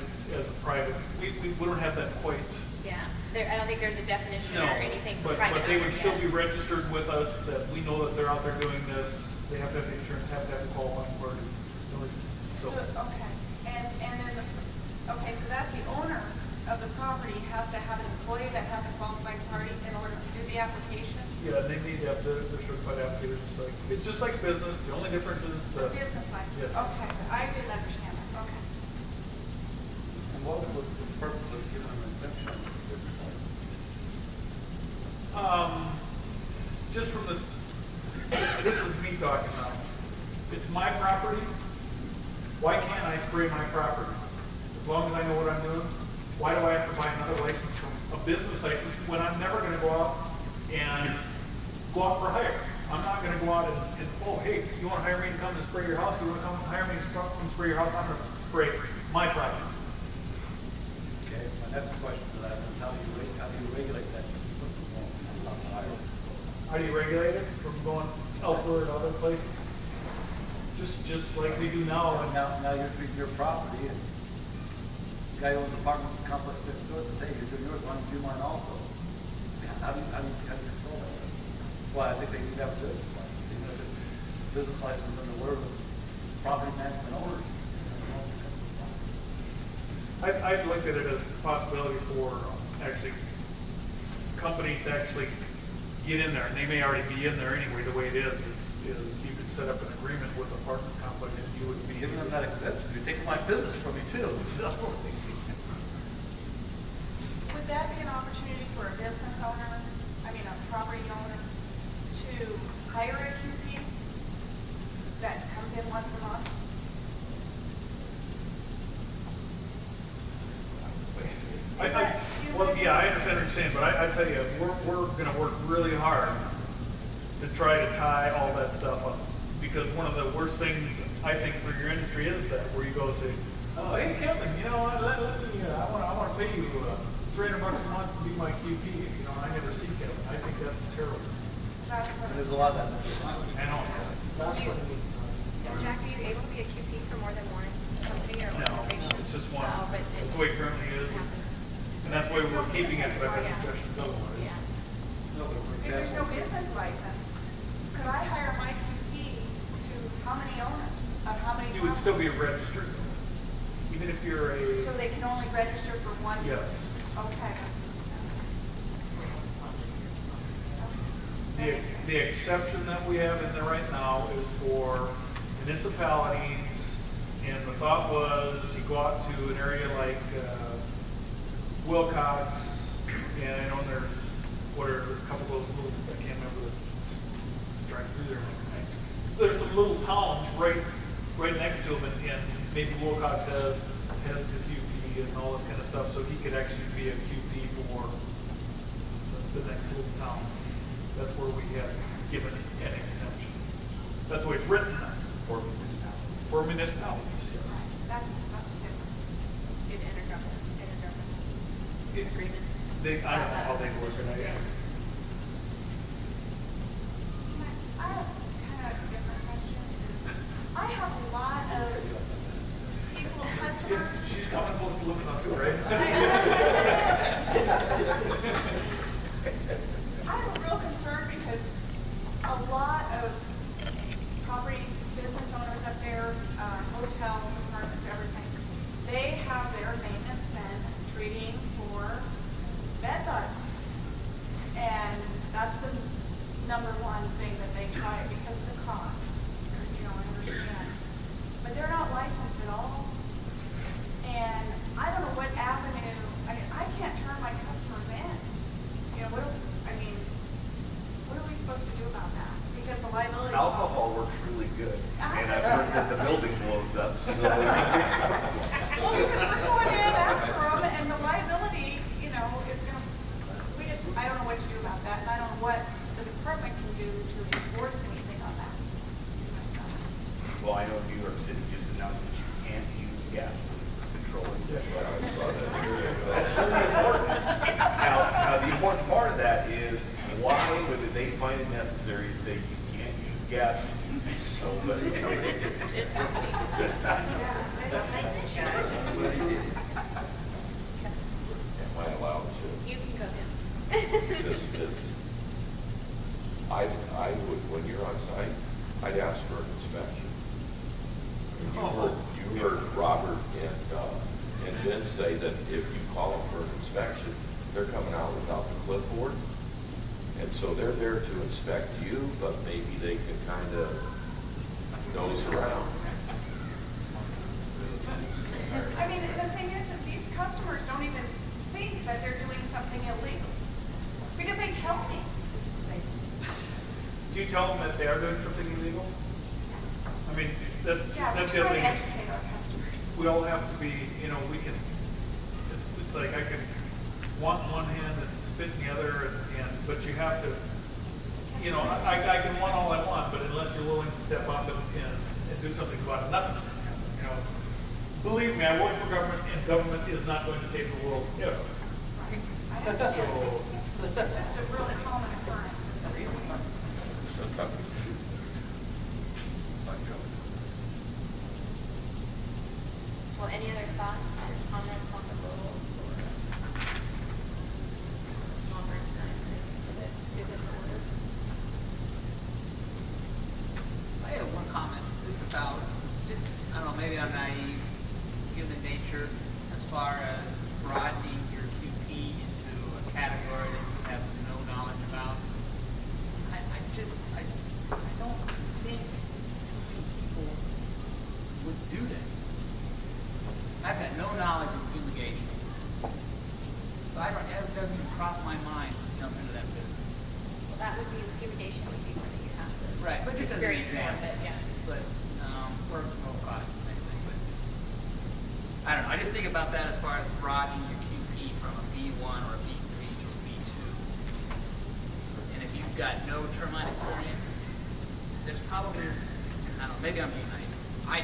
D: We don't have that quite.
B: Yeah, I don't think there's a definition or anything for
D: but
B: private
D: they
B: owner
D: would still
B: yet.
D: be registered with us, that we know that they're out there doing this. They have to have the insurance, have to have a qualifying party.
J: So, okay, and then, okay, so that the owner of the property has to have an employee that has a qualifying party in order to do the application?
D: Yeah, they need to have their certified applicators. It's just like business. The only difference is the
J: business license.
D: Yes.
J: Okay, I didn't understand that. Okay.
N: And what was the purpose of giving them an exemption on the business license?
D: Just from this is me talking now. It's my property. Why can't I spray my property? As long as I know what I'm doing. Why do I have to buy another license from a business license when I'm never going to go out for hire? I'm not going to go out and oh, hey, you want to hire me to come and spray your house? You want to come hire me to come spray your house? I'm going to spray my property.
N: Okay, my next question to that is how do you regulate that?
D: How do you regulate it from going elsewhere to other places? Just like we do now.
N: And now you're treating your property, and the guy who owns the apartment complex next door says, hey, you're doing yours, why don't you do mine also? How do you control that? Well, I think they need to have a business license. They need to have a business license in the word of property management owners.
D: I've looked at it as a possibility for actually companies to actually get in there, and they may already be in there anyway. The way it is you could set up an agreement with apartment complex, and you would be
N: giving them that exemption. You're taking my business from me too. So.
J: Would that be an opportunity for a business owner, a property owner, to hire a QP that comes in once a month?
D: I understand what you're saying, but I tell you, we're going to work really hard to try to tie all that stuff up. Because one of the worst things, I think, for your industry is that, where you go say, oh, hey, Kevin, I want to pay you $300 a month to be my QP. I never see Kevin. I think that's terrible.
N: There's a lot of that.
D: I know.
B: Jack, are you able to be a QP for more than one company or organization?
D: No, it's just one.
B: No, but
D: That's the way it currently is. And that's why we're keeping it, but I've got suggestions otherwise.
B: Yeah.
J: If there's no business license, could I hire my QP to how many owners of how many
D: You would
J: properties?
D: still be registered, even if you're a.
J: So they can only register for one?
D: Yes.
J: Okay.
D: The exception that we have in there right now is for municipalities, and the thought was you go out to an area like Wilcox, and I know there's a couple of those little, I can't remember, driving through there. There's some little towns right next to them, and maybe Wilcox has the QP and all this kind of stuff, so he could actually be a QP for the next little town. That's where we have given an exemption. That's the way it's written. For municipalities, yes.
J: That's different.
B: In intergovernmental agreement.
D: I don't know how they work it.
J: I have kind of a different question. I have a lot of people, customers.
D: She's coming close to looking up too, right?
J: I have a real concern because a lot of property business owners up there, hotels, apartments, everything, they have their maintenance men treating for bed bugs. And that's the number one thing that they try because of the cost. I understand. But they're not licensed at all. And I don't know what avenue, I can't turn my customers in. What are we supposed to do about that? Because the liability.
G: Alcohol works really good, and I've heard that the building blows up. So.
J: Well, because we're going in after them, and the liability, is going to. I don't know what to do about that, and I don't know what the department can do to enforce anything on that.
G: Well, I know New York City just announced that you can't use gas controlling. That's really important. Now, the important part of that is why would they find it necessary to say you can't use gas so but
O: Am I allowed to?
B: You can go in.
O: This, I would, when you're on site, I'd ask for an inspection. You heard Robert and Vince say that if you call them for an inspection, they're coming out without the clipboard. And so they're there to inspect you, but maybe they can kind of nose around.
J: I mean, the thing is these customers don't even think that they're doing something illegal. Because they tell me.
D: Do you tell them that they are doing something illegal? I mean, that's
J: We
D: the other
J: try to
D: thing.
J: educate our customers.
D: We all have to be, we can, it's like I can want in one hand and spit in the other, but you have to, I can want all I want, but unless you're willing to step up and do something about it, nothing. Believe me, I work for government, and government is not going to save the world ever. So,
J: It's just a really common occurrence.
B: Well, any other thoughts or comments on the rules or longer time? Is it order?
E: I have one comment just about, I don't know, maybe I'm naive, human nature, as far as broadening your QP into a category that you have no knowledge about. I don't think people would do that. I've got no knowledge of fumigation. So it doesn't even cross my mind to jump into that business.
B: Well, that would be, fumigation would be one that you have to.
E: Right, but just as an
B: experience more of
E: example.
B: it, yeah.
E: But, or products, the same thing, but I don't know, I just think about that as far as broadening your QP from a B1 or a B3 to a B2. And if you've got no termite experience, there's probably, I don't know, maybe I'm being naive. I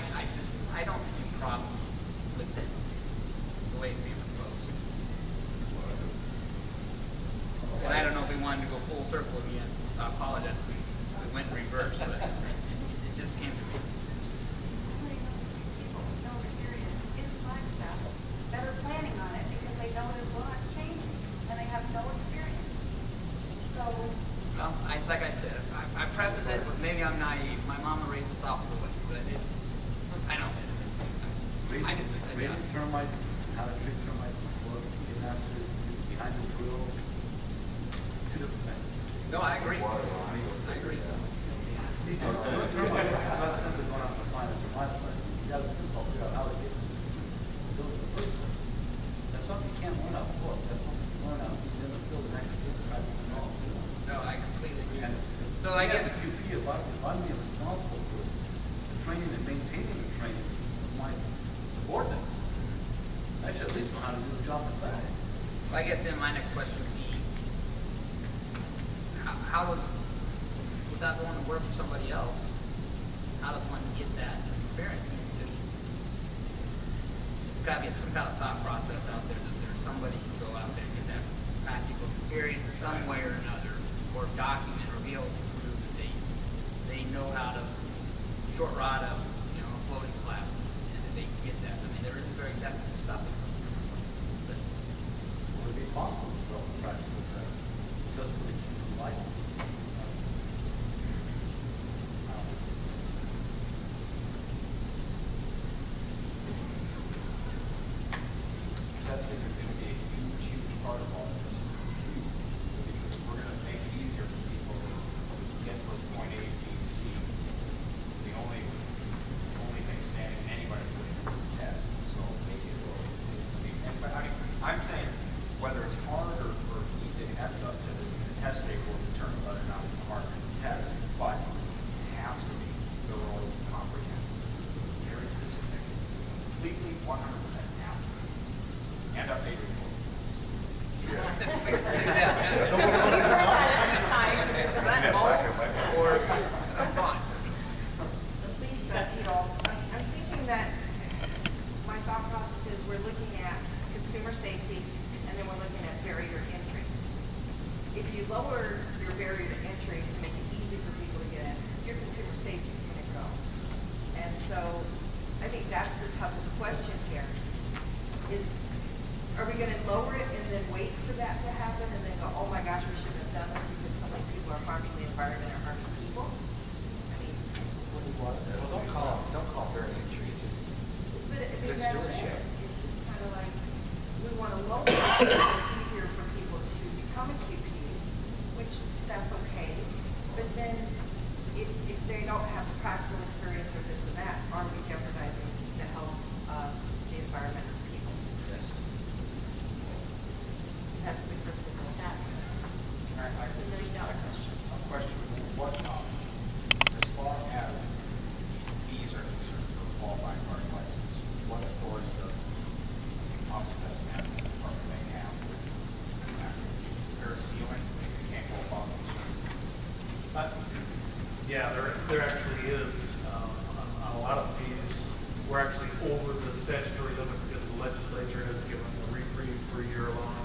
E: don't see a problem with it, the way it's being proposed. And I don't know if we wanted to go full circle again. I apologize if we went reverse, but it just came to me.
J: People with no experience in Flagstaff that are planning on it because they know this law is changing and they have no experience. So.
E: Well, like I said, I preface it with maybe I'm naive. My mama raised us off the way, but I don't.
N: Raising termites, how to treat termites before getting after behind the drill. Two different things.
E: No, I agree. I agree.
N: Termites are not simply going out to find a termite site. You got to figure out how to get to the building in the first place. That's something you can't learn out of the book. That's something you learn out in the field and actually get the type of knowledge.
E: No, I completely agree.
N: And
E: so I guess
N: the QP, if I'm being responsible for the training and maintaining the training of my subordinates, I should at least know how to do the job myself.
E: Well, I guess then my next question would be, how does, without going to work for somebody else, how does one get that experience? There's got to be some kind of thought process out there that there's somebody who can go out there and get that practical experience some way or another, or document or be able to prove that they know how to short rod a floating slab, and that they can get that. I mean, there is very technical stuff. But
N: would it be possible to develop a practical test just for the QP license?
L: Testing is going to be a huge, huge part of all this. Because we're going to make it easier for people to get from point A to B to C. The only thing standing anybody doing is the test. So make it, I'm saying whether it's hard or easy, that's up to the test taker will determine whether or not it's hard to test. But it has to be thorough, comprehensive, very specific, completely 100% accurate. And updated report.
F: I'm thinking that my thought process is we're looking at consumer safety and then we're looking at barrier entry. lower your barrier to entry to make it easy for people to get in, your consumer safety is going to grow. And so I think that's the toughest question here. Are we going to lower it and then wait for that to happen and then go, oh my gosh, we shouldn't have done this because so many people are harming the environment or harming people? I mean,
M: Well, don't call barrier to entry.
F: but I mean,
M: It's
F: that's
M: stewardship.
F: it. It's just kind of like we want to lower it so it's easier for people to become a QP, which that's okay. But then if they don't have practical experience or this and that, are we jeopardizing the health of the environment and people?
M: Yes.
F: That's the crystal ball.
B: That's a $1 million question.
L: A question, what, as far as fees are concerned for a qualified party license, what authority does the Office of Pest Management Department may have with that? Is there a ceiling? You can't go above a certain?
D: Yeah, there actually is. On a lot of fees, we're actually over the statutory limit because the legislature has given a reprieve for a year-long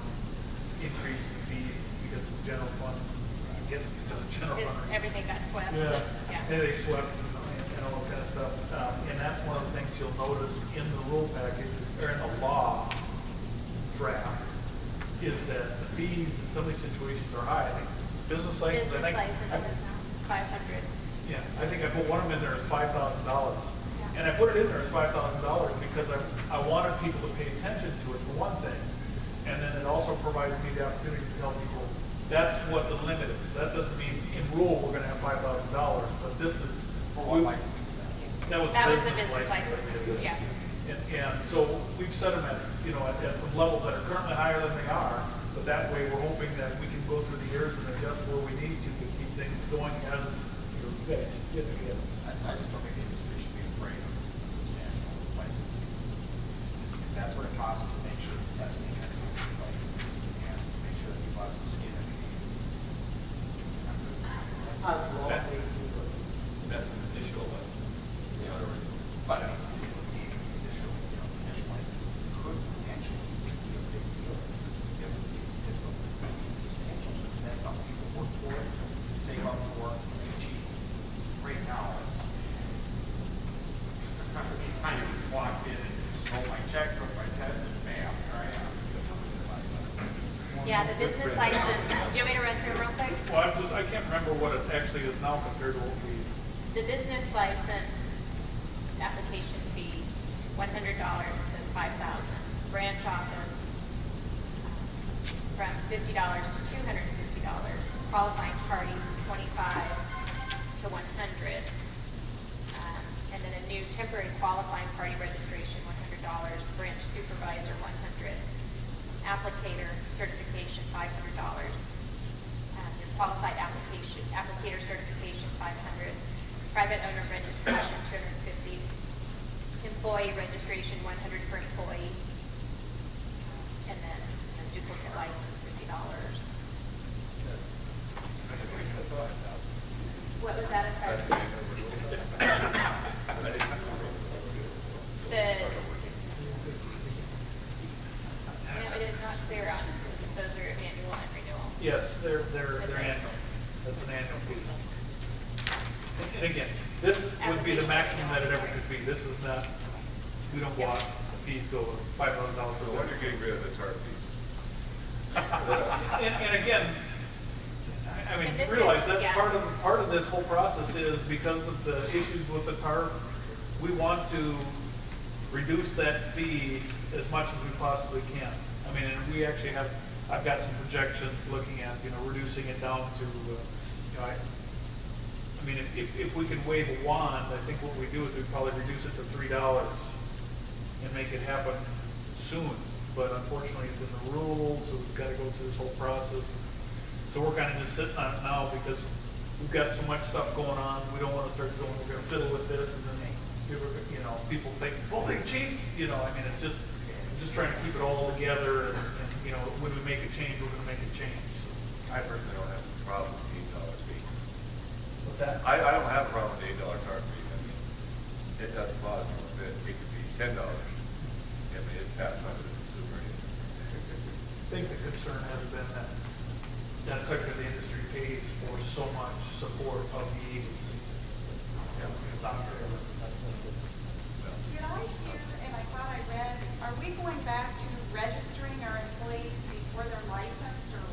D: increase in fees because of the general fund. I guess it's because of general fund.
B: Everything got swept.
D: Yeah,
B: Yeah.
D: and they swept and all that kind of stuff. And that's one of the things you'll notice in the rule package, or in the law draft, is that the fees in some of these situations are high. I think business license,
B: Business license is now $500.
D: yeah, I think I put one of them in there as $5,000.
B: Yeah.
D: And I put it in there as $5,000 because I wanted people to pay attention to it for one thing. And then it also provides me the opportunity to tell people that's what the limit is. That doesn't mean in rule we're going to have $5,000, but this is
L: For what license?
D: that was
B: the
D: business
B: business
D: license.
B: license. Yeah.
D: And so we've set them at, at some levels that are currently higher than they are, but that way we're hoping that we can go through the years and adjust where we need to keep things going as you guys get together.
L: I just don't think the industry should be afraid of a substantial licensing. If that's what it costs to make sure the testing and everything's in place, and make sure that people have some skin in the game.
K: As law
I: That's-
K: may do.
I: That's an initial,
L: But I mean, the initial, initial license could potentially be a big deal if it's substantial. That's something people work for, save up for, and achieve. Right now, it's kind of just walked in and just wrote my check, wrote my test, and bam, here I am.
B: Yeah, the business license. Do you want me to run through them real quick?
D: Well, I can't remember what it actually is now compared to what we.
B: The business license application fee, $100 to $5,000. Branch office, from $50 to $250. Qualifying party, $25 to $100. And then a new temporary qualifying party registration, $100. Branch supervisor, $100. Applicator certification, $500. Your qualified applicator certification, $500. Private owner registration, $250. Employee registration, $100 per employee. And then duplicate license, $50. What was that? It is not clear on if those are annual and renewal.
D: Yes, they're annual. That's an annual fee. And again, this would be the maximum that it ever could be. This is not, we don't want the fees go $5,000 per
I: So when you're getting rid of the TARP fees.
D: and again, I mean,
B: And this
D: realize
B: is-
D: that's
B: yeah.
D: part of this whole process is because of the issues with the TARP, we want to reduce that fee as much as we possibly can. I mean, and we actually I've got some projections looking at, reducing it down to, I mean, if we can wave a wand, I think what we do is we'd probably reduce it to $3 and make it happen soon. But unfortunately, it's in the rules, so we've got to go through this whole process. So we're kind of just sitting on it now because we've got so much stuff going on. We don't want to start going, we're going to fiddle with this, and then people think, well, they changed. I mean, it's just trying to keep it all together. And when we make a change, we're going to make a change. So.
I: I personally don't have a problem with the $8 fee.
D: What's that?
I: I don't have a problem with the $8 TARP fee. I mean, it doesn't bother me a bit. It could be $10. I mean, it's passed by the consumer.
D: I think the concern has been that that sector of the industry pays for so much support of the agency. Yeah, it's unfair.
J: Did I hear, and I thought I read, are we going back to registering our employees before they're licensed, or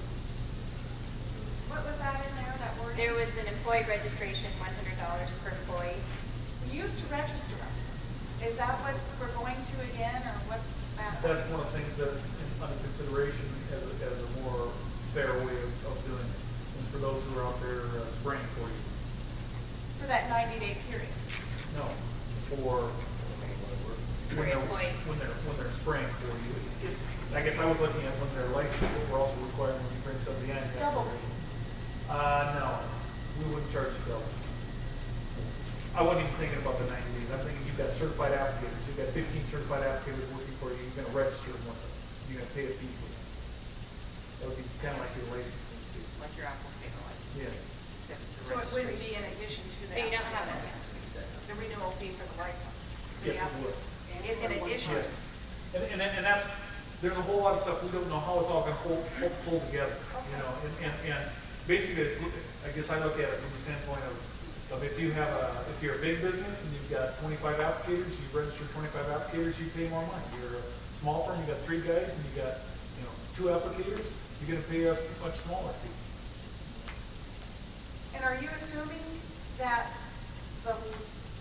J: what was that in there, that word?
B: There was an employee registration, $100 per employee.
J: We used to register them. Is that what we're going to again, or what's that?
D: That's one of the things that's under consideration as a more fair way of doing it. And for those who are out there spraying for you.
J: For that 90-day period?
D: No, for when
B: employees.
D: when they're spraying for you. I guess I was looking at when they're licensed, but we're also requiring when you bring somebody in.
J: Double.
D: No, we wouldn't charge you double. I wasn't even thinking about the 90 days. I'm thinking you've got certified applicators. You've got 15 certified applicators working for you. You're going to register them with us. You're going to pay a fee for them. That would be kind of like your licensing fee.
F: Like your applicator license.
D: Yeah.
J: So it wouldn't be in addition to that?
B: So you don't have it.
J: The renewal fee for the license?
D: Yes, it would.
J: It's in addition?
D: Yes. And that's, there's a whole lot of stuff we don't know how it's all going to pull together. You know, and basically, it's, I guess I look at it from the standpoint of if you're a big business and you've got 25 applicators, you register 25 applicators, you pay more money. You're a small firm, you got 3 guys, and you got 2 applicators, you're going to pay us a much smaller fee.
J: And are you assuming that the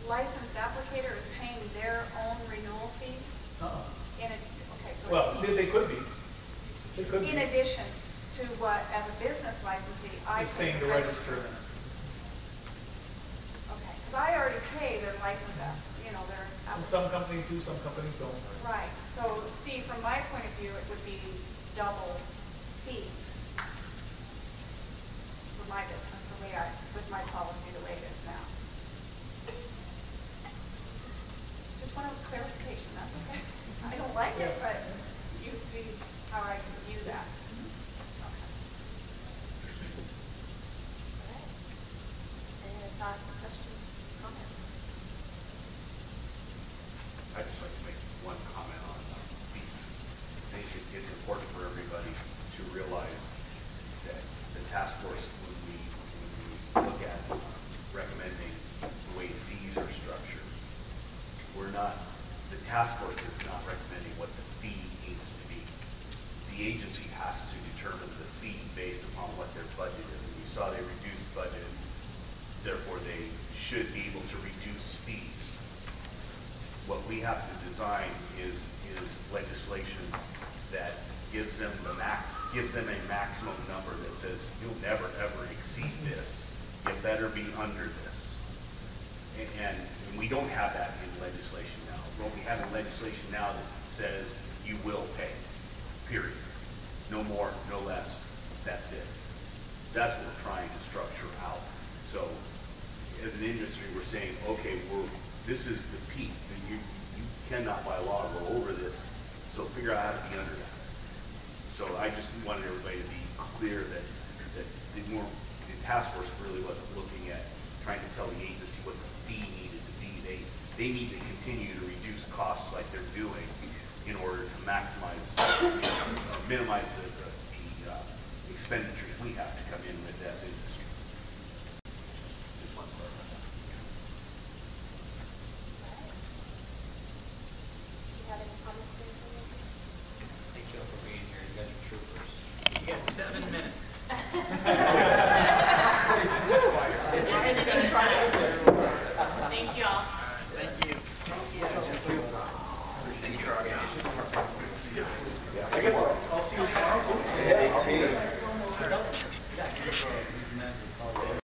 J: licensed applicator is paying their own renewal fees? Okay, so
D: Well, they could be. They could
J: in
D: be.
J: addition to what, as a business licensee, I
D: It's
J: pay
D: paying to register them.
J: Okay, because I already pay their license, their
D: And some companies do, some companies don't.
J: Right. So, see, from my point of view, it would be double fees for my business, with my policy the way it is now. Just want a clarification, that's okay. I don't like it, but you see how I can view that. Okay. Any other thoughts, questions, comments?
G: I'd just like to make one comment on fees. I think it's important for everybody to realize that the task force, when we look at recommending the way fees are structured, the task force is not recommending what the fee needs to be. The agency has to determine the fee based upon what their budget is. And you saw they reduced budget, therefore they should be able to reduce fees. What we have to design is legislation that gives them a maximum number that says you'll never ever exceed this. You better be under this. And we don't have that in legislation now. What we have in legislation now that says you will pay, period. No more, no less. That's it. That's what we're trying to structure out. So as an industry, we're saying, okay, this is the peak. You cannot by law go over this, so figure out how to be under that. So I just wanted everybody to be clear that the task force really wasn't looking at trying to tell the agency what the fee needed to be. They need to continue to reduce costs like they're doing in order to maximize or minimize the expenditures we have to come in with